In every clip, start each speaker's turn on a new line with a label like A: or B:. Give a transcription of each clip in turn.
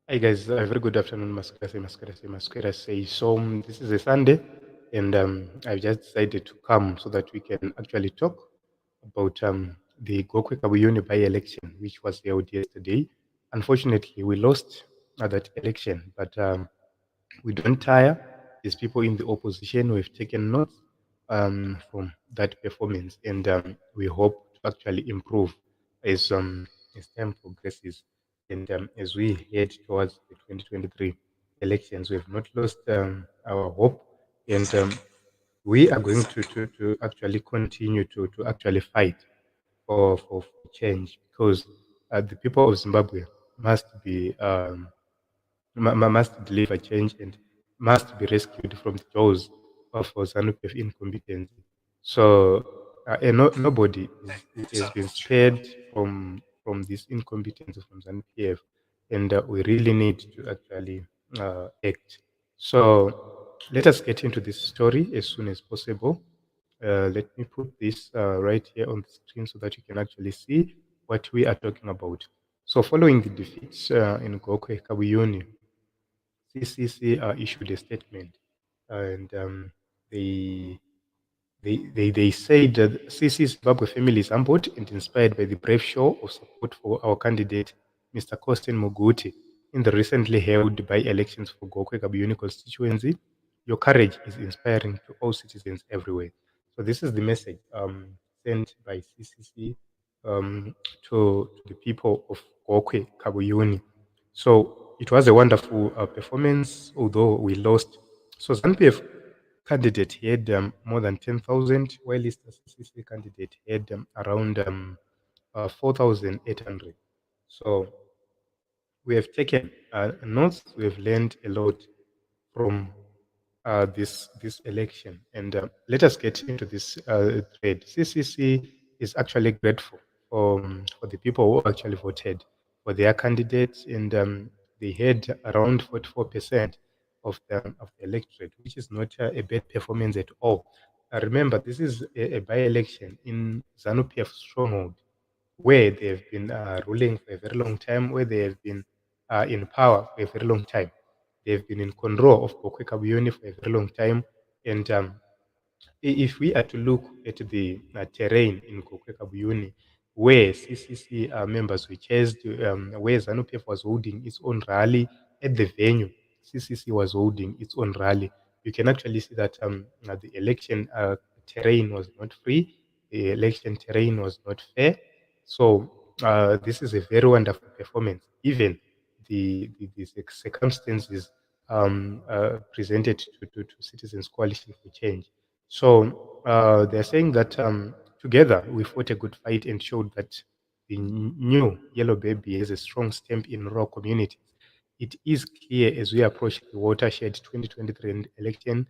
A: Hi guys, very good afternoon, Masquerase. So this is a Sunday, and I've just decided to come so that we can actually talk about the Gokwe Kabuyuni by-election, which was held yesterday. Unfortunately, we lost that election, but we don't tire. These people in the opposition, we've taken notes from that performance, and we hope to actually improve as as time progresses, and as we head towards the 2023 elections. We have not lost our hope, and we are going to actually continue to actually fight for change, because the people of Zimbabwe must be must deliver change and must be rescued from the jaws of ZANU-PF incompetency. So nobody has been spared from this incompetence from ZANU-PF, and we really need to actually act. So let us get into this story as soon as possible. Let me put this right here on the screen so that you can actually see what we are talking about. So following the defeats in Gokwe Kabuyuni, CCC issued a statement, and they, they said that CC Zimbabwe family is humbled and inspired by the brave show of support for our candidate, Mr. Costin Muguti, in the recently held by-elections for Gokwe Kabuyuni constituency. Your courage is inspiring to all citizens everywhere. So this is the message sent by CCC to the people of Gokwe Kabuyuni. So it was a wonderful performance, although we lost. So ZANPF candidate had more than 10,000, while the CCC candidate had around 4,800. So we have taken notes, we have learned a lot from this election. And let us get into this thread. CCC is actually grateful for the people who actually voted for their candidates, and they had around 44% of the electorate, which is not a bad performance at all. Remember, this is a by-election in ZANU-PF stronghold, where they have been ruling for a very long time, where they have been in power for a very long time. They've been in control of Gokwe Kabuyuni for a very long time. And if we are to look at the terrain in Gokwe Kabuyuni, where CCC members were chased, where ZANU-PF was holding its own rally at the venue, CCC was holding its own rally, you can actually see that the election terrain was not free, the election terrain was not fair. So this is a very wonderful performance. Even the circumstances presented to Citizens Coalition for Change. So they're saying that together we fought a good fight and showed that the new Yellow Baby has a strong stamp in rural communities. It is clear as we approach the watershed 2023 election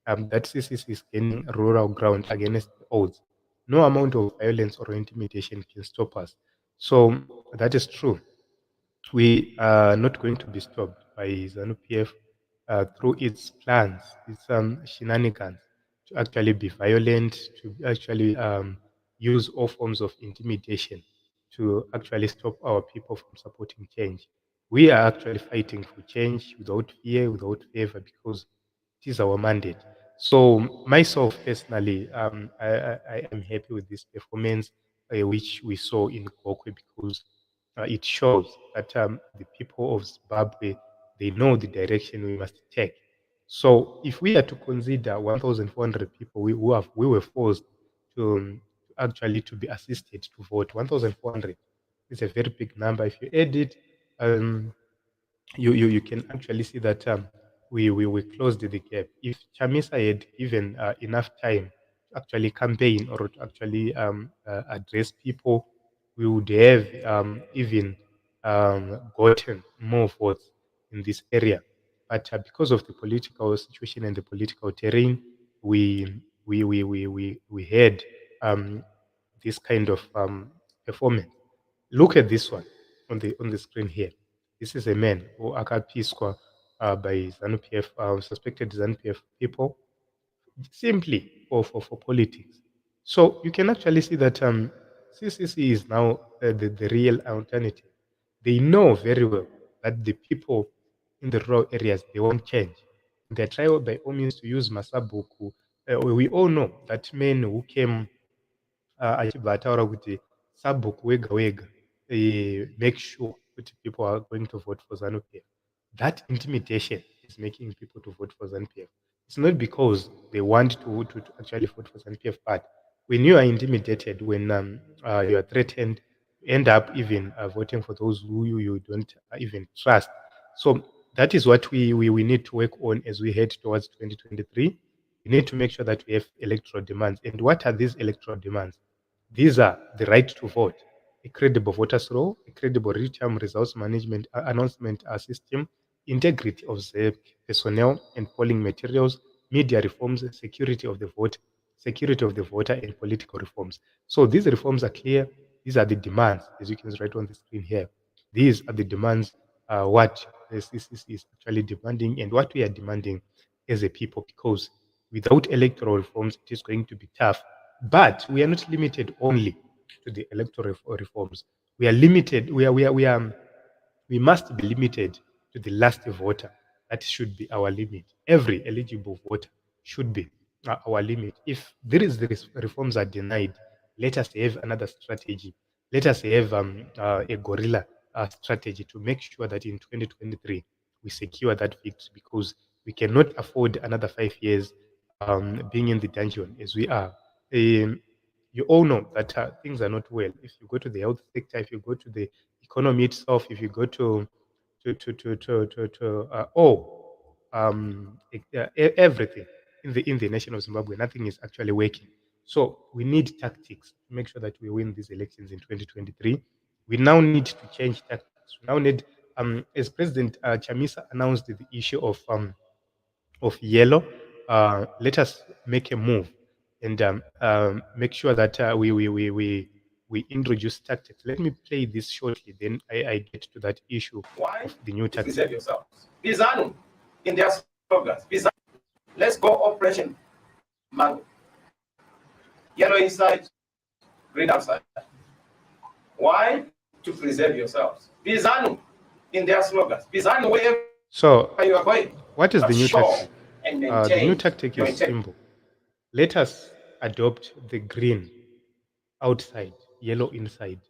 A: that CCC is gaining rural ground against the odds. No amount of violence or intimidation can stop us. So that is true. We are not going to be stopped by ZANU-PF through its plans, its shenanigans to actually be violent, to actually use all forms of intimidation to actually stop our people from supporting change. We are actually fighting for change without fear, without favor, because it is our mandate. So myself personally, I am happy with this performance, which we saw in Gokwe, because it shows that the people of Zimbabwe, they know the direction we must take. So if we are to consider 1,400 people we were forced to actually to be assisted to vote, 1,400 is a very big number. If you add it, um, you can actually see that we closed the gap. If Chamisa had given enough time to actually campaign or to actually address people, we would have even gotten more votes in this area. But because of the political situation and the political terrain, we had this kind of performance. Look at this one on the screen here. This is a man who akapiswa by ZANU-PF, suspected ZANU-PF people, simply for politics. So you can actually see that CCC is now the real alternative. They know very well that the people in the rural areas, they won't change. They try by all means to use Masabuku. We all know that men who came achibva ataura kuti sabhuku wega wega make sure kuti people are going to vote for ZANU-PF. That intimidation is making people to vote for ZANU-PF. It's not because they want to actually vote for ZANU-PF, but when you are intimidated, when you are threatened, you end up even voting for those who you don't even trust. So that is what we need to work on as we head towards 2023. We need to make sure that we have electoral demands. And what are these electoral demands? These are the right to vote, a credible voters' roll, a credible real-time results management announcement system, integrity of the personnel and polling materials, media reforms, security of the voter, and political reforms. So these reforms are clear. These are the demands, as you can see right on the screen here. These are the demands, what the CCC is actually demanding and what we are demanding as a people, because without electoral reforms, it is going to be tough. But we are not limited only to the electoral reforms. We are limited. We must be limited to the last voter. That should be our limit. Every eligible voter should be our limit. If there is the reforms are denied, let us have another strategy. Let us have a guerrilla strategy to make sure that in 2023 we secure that victory, because we cannot afford another 5 years being in the dungeon as we are. You all know that things are not well. If you go to the health sector, if you go to the economy itself, if you go to everything in the nation of Zimbabwe, nothing is actually working. So we need tactics to make sure that we win these elections in 2023. We now need to change tactics. We now need, as President Chamisa announced the issue of yellow, let us make a move and make sure that we introduce tactics. Let me play this shortly, then I get to that issue of the new tactics.
B: Preserve yourselves. Bizanu in their slogans. Bizanu. Let's go Operation Mango. Yellow inside, green outside. Why? To preserve yourselves. Bizanu in their slogans. Bizanu wherever you are going.
A: What is the new tactic? The new tactic is simple. Let us adopt the green outside, yellow inside,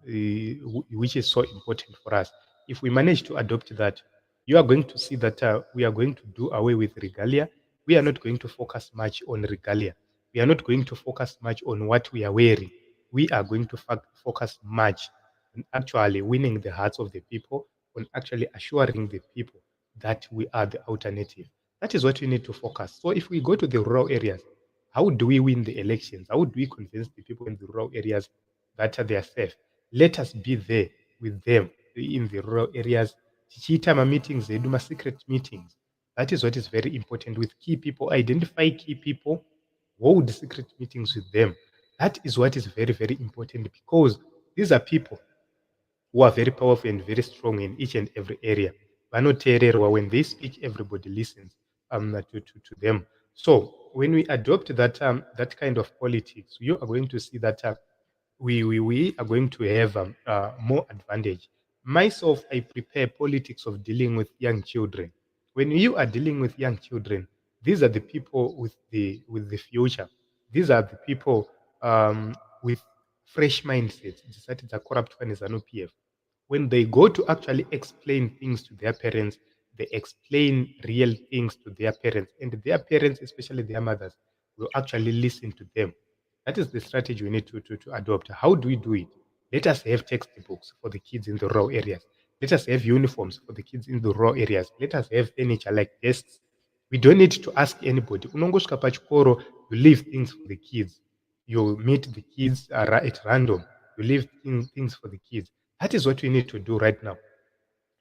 A: which is so important for us. If we manage to adopt that, you are going to see that we are going to do away with regalia. We are not going to focus much on regalia. We are not going to focus much on what we are wearing. We are going to focus much on actually winning the hearts of the people, on actually assuring the people that we are the alternative. That is what we need to focus. So if we go to the rural areas, how do we win the elections? How do we convince the people in the rural areas that they are safe? Let us be there with them in the rural areas. Tichita meetings, they do secret meetings. That is what is very important with key people. Identify key people, hold secret meetings with them. That is what is very, very important, because these are people who are very powerful and very strong in each and every area. When they speak, everybody listens to them. So when we adopt that kind of politics, you are going to see that we are going to have more advantage. Myself, I prepare politics of dealing with young children. When you are dealing with young children, these are the people with the future. These are the people with fresh mindsets. That is a corrupt one is an OPF. When they go to actually explain things to their parents, they explain real things to their parents, and their parents, especially their mothers, will actually listen to them. That is the strategy we need to adopt. How do we do it? Let us have textbooks for the kids in the rural areas. Let us have uniforms for the kids in the rural areas. Let us have furniture like desks. We don't need to ask anybody. Unongosvika pachikoro, you leave things for the kids. You meet the kids at random. You leave things for the kids. That is what we need to do right now.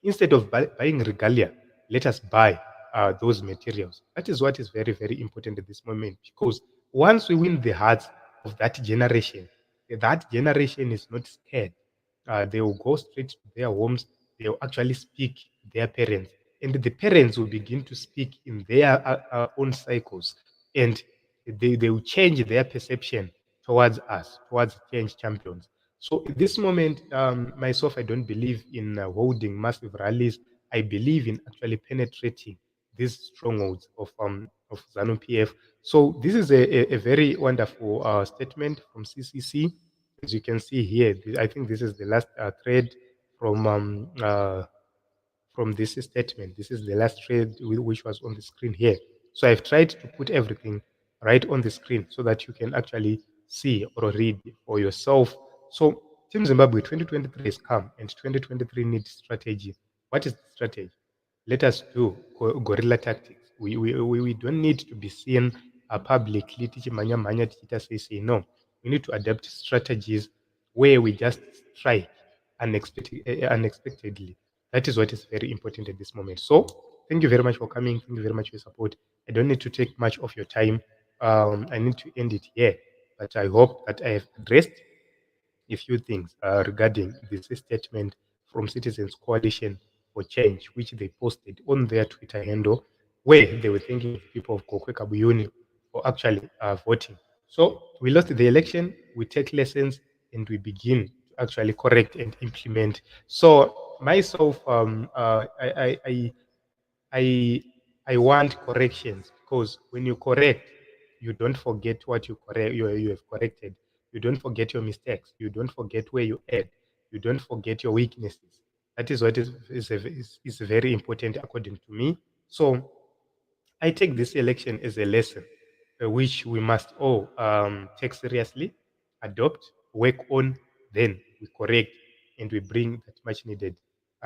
A: Instead of buying regalia, let us buy those materials. That is what is very, very important at this moment, because once we win the hearts of that generation is not scared. They will go straight to their homes. They will actually speak to their parents, and the parents will begin to speak in their own cycles, and they will change their perception towards us, towards change champions. So at this moment, myself, I don't believe in holding massive rallies. I believe in actually penetrating these strongholds of ZANU PF. So this is a very wonderful statement from CCC. As you can see here, I think this is the last thread from this statement. This is the last thread which was on the screen here. So I've tried to put everything right on the screen so that you can actually see or read for yourself. So Team Zimbabwe 2023 has come and 2023 needs strategy. What is the strategy? Let us do guerrilla tactics. We don't need to be seen publicly teaching manya manya teachers say no. We need to adapt strategies where we just strike unexpectedly. That is what is very important at this moment. So thank you very much for coming. Thank you very much for your support. I don't need to take much of your time. I need to end it here, but I hope that I have addressed a few things regarding this statement from Citizens Coalition for Change, which they posted on their Twitter handle, where they were thanking the people of Gokwe Kabuyuni for actually voting. So we lost the election, we take lessons, and we begin to actually correct and implement. So myself, I I want corrections, because when you correct, you don't forget what you have corrected. You don't forget your mistakes. You don't forget where you erred. You don't forget your weaknesses. That is what is very important according to me. So I take this election as a lesson which we must all take seriously, adopt, work on, then we correct and we bring that much needed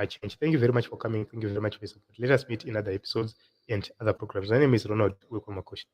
A: change. Thank you very much for coming. Thank you very much for your support. Let us meet in other episodes and other programs. My name is Ronald Wikomakoshi.